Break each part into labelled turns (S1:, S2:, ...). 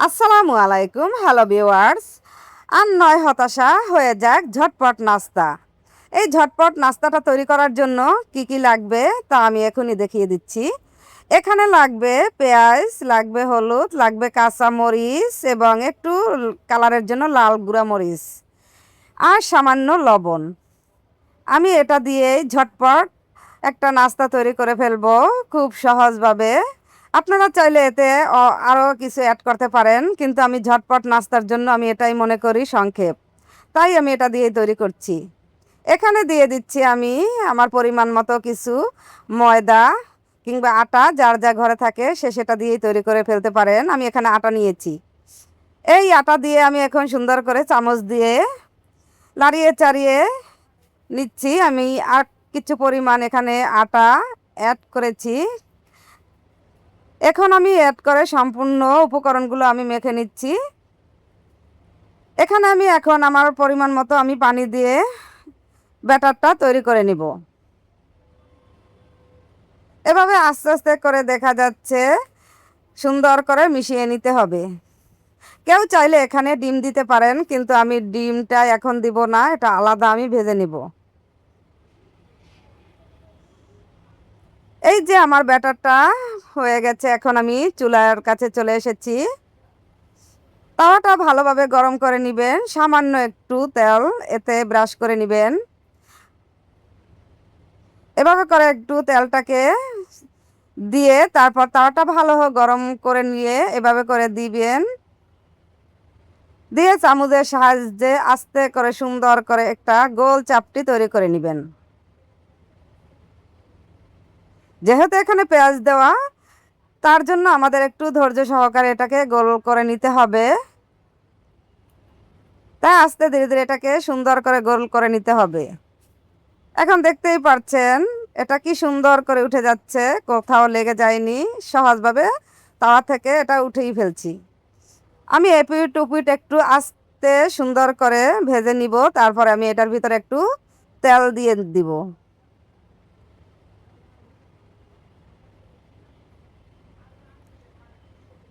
S1: আসসালামু আলাইকুম, hello viewers. আর নয় হতাশা, হয়ে যাক ঝটপট নাস্তা। এই ঝটপট নাস্তাটা তৈরি করার জন্য কি কি লাগবে তা আমি এখনই দেখিয়ে দিচ্ছি। এখানে লাগবে পেঁয়াজ, লাগবে হলুদ, লাগবে কাঁচা মরিচ এবং একটু কালারের জন্য লাল গুঁড়া মরিচ আর সামান্য লবণ। আমি এটা দিয়েই ঝটপট একটা নাস্তা তৈরি করে ফেলবো খুব সহজভাবে। আপনারা চাইলে এতে আরও কিছু অ্যাড করতে পারেন, কিন্তু আমি ঝটপট নাস্তার জন্য আমি এটাই মনে করি সংক্ষেপ, তাই আমি এটা দিয়েই তৈরি করছি। এখানে দিয়ে দিচ্ছি আমি আমার পরিমাণ মতো কিছু ময়দা কিংবা আটা, যার যা ঘরে থাকে সে সেটা দিয়েই তৈরি করে ফেলতে পারেন। আমি এখানে আটা নিয়েছি। এই আটা দিয়ে আমি এখন সুন্দর করে চামচ দিয়ে লাড়িয়ে চাড়িয়ে নিচ্ছি। আমি আর কিছু পরিমাণ এখানে আটা অ্যাড করেছি। এখন আমি অ্যাড করে সম্পূর্ণ উপকরণগুলো আমি মেখে নিচ্ছি। এখানে আমি এখন আমার পরিমাণ মতো আমি পানি দিয়ে ব্যাটারটা তৈরি করে নিব। এভাবে আস্তে আস্তে করে দেখা যাচ্ছে সুন্দর করে মিশিয়ে নিতে হবে। কেউ চাইলে এখানে ডিম দিতে পারেন, কিন্তু আমি ডিমটা এখন দিব না, এটা আলাদা আমি ভেজে নিব। এই যে আমার ব্যাটারটা হয়ে গেছে, এখন আমি চুলার কাছে চলে এসেছি। তাওয়াটা ভালোভাবে গরম করে নেবেন, সামান্য একটু তেল এতে ব্রাশ করে নেবেন। এভাবে করে একটু তেলটাকে দিয়ে তারপর তাওয়াটা ভালো গরম করে নিয়ে এভাবে করে দিবেন। দিয়ে চামচের সাহায্যে আস্তে করে সুন্দর করে একটা গোল চাপটি তৈরি করে নেবেন। যেহেতু এখানে পেঁয়াজ দেওয়া, তার জন্য আমাদের একটু ধৈর্য সহকারে এটাকে গোল করে নিতে হবে। তাই আস্তে ধীরে ধীরে এটাকে সুন্দর করে গোল করে নিতে হবে। এখন দেখতেই পাচ্ছেন এটা কি সুন্দর করে উঠে যাচ্ছে, কোথাও লেগে যায়নি, সহজভাবে তাওয়া থেকে এটা উঠেই ফেলছি। আমি এপিট উপিট একটু আস্তে সুন্দর করে ভেজে নিব, তারপরে আমি এটার ভিতরে একটু তেল দিয়ে দিব।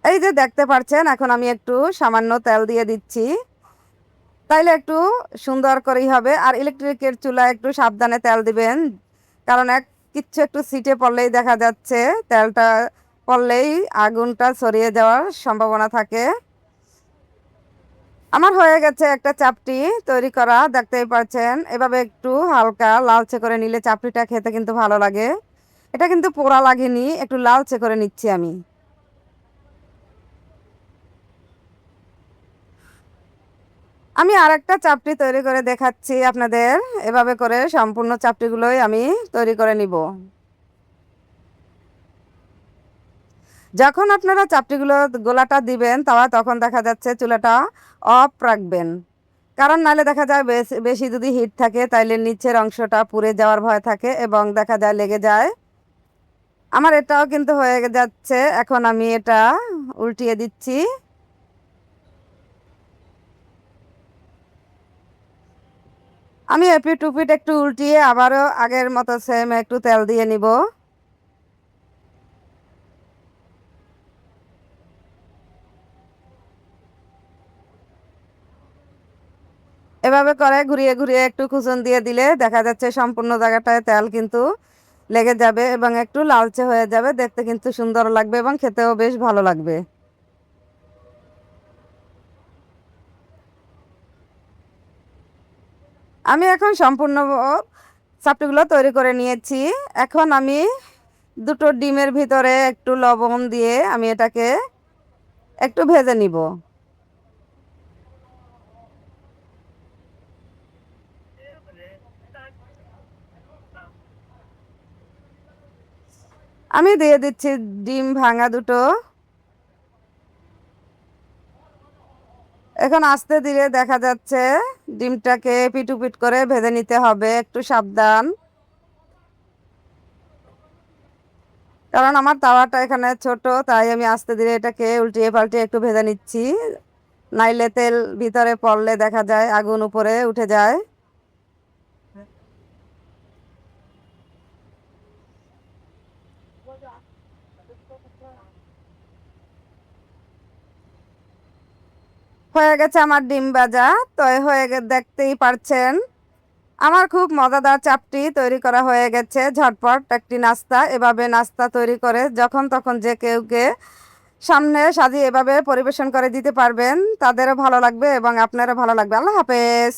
S1: এই যে দেখতে পাচ্ছেন, এখন আমি একটু সামান্য তেল দিয়ে দিচ্ছি, তাইলে একটু সুন্দর করেই হবে। আর ইলেকট্রিকের চুলায় একটু সাবধানে তেল দিবেন, কারণ কিচ্ছু একটু ছিটে পড়লেই দেখা যাচ্ছে তেলটা পড়লেই আগুনটা ছড়িয়ে যাওয়ার সম্ভাবনা থাকে। আমার হয়ে গেছে একটা চাপটি তৈরি করা, দেখতেই পাচ্ছেন। এভাবে একটু হালকা লালচে করে নিলে চাপটিটা খেতে কিন্তু ভালো লাগে। এটা কিন্তু পোড়া লাগেনি, একটু লালচে করে নিচ্ছি আমি। আমি আরেকটা চাপটি তৈরি করে দেখাচ্ছি আপনাদের। এভাবে করে সম্পূর্ণ চাপটিগুলোই আমি তৈরি করে নিব। যখন আপনারা চাপটিগুলো গোলাটা দিবেন তাওয়া, তখন দেখা যাচ্ছে চুলাটা অফ রাখবেন, কারণ নাহলে দেখা যায় বেশি বেশি যদি হিট থাকে তাইলে নিচের অংশটা পুড়ে যাওয়ার ভয় থাকে এবং দেখা যায় লেগে যায়। আমার এটাও কিন্তু হয়ে যাচ্ছে, এখন আমি এটা উল্টিয়ে দিচ্ছি। আমি এপিট উপিট একটু উল্টিয়ে আবারও আগের মতো সেম একটু তেল দিয়ে নিব। এভাবে করে ঘুরিয়ে ঘুরিয়ে একটু কুচন দিয়ে দিলে দেখা যাচ্ছে সম্পূর্ণ জায়গাটায় তেল কিন্তু লেগে যাবে এবং একটু লালচে হয়ে যাবে, দেখতে কিন্তু সুন্দর লাগবে এবং খেতেও বেশ ভালো লাগবে। আমি এখন সম্পূর্ণ চাপটিগুলো তৈরি করে নিয়েছি। এখন আমি দুটো ডিমের ভিতরে একটু লবণ দিয়ে আমি এটাকে একটু ভেজে নিব। আমি দিয়ে দিচ্ছি ডিম ভাঙা দুটো। এখন আস্তে ধীরে দেখা যাচ্ছে ডিমটাকে পিটুপিট করে ভেজে নিতে হবে, একটু সাবধান, কারণ আমার তাওয়াটা এখানে ছোট, তাই আমি আস্তে ধীরে এটাকে উল্টিয়ে পাল্টিয়ে একটু ভেজে নিচ্ছি। নাইলে তেল ভিতরে পড়লে দেখা যায় আগুন উপরে উঠে যায়। হয়ে গেছে আমার ডিম ভাজা। তো দেখতেই পারছেন আমার খুব মজাদার চাপটি তৈরি করা হয়ে গেছে। ঝটপট একটি নাস্তা। এভাবে নাস্তা তৈরি করে যখন তখন যে কেউকে সামনে সাজিয়ে এভাবে পরিবেশন করে দিতে পারবেন, তাদেরও ভালো লাগবে এবং আপনারও ভালো লাগবে। আল্লাহ হাফেজ।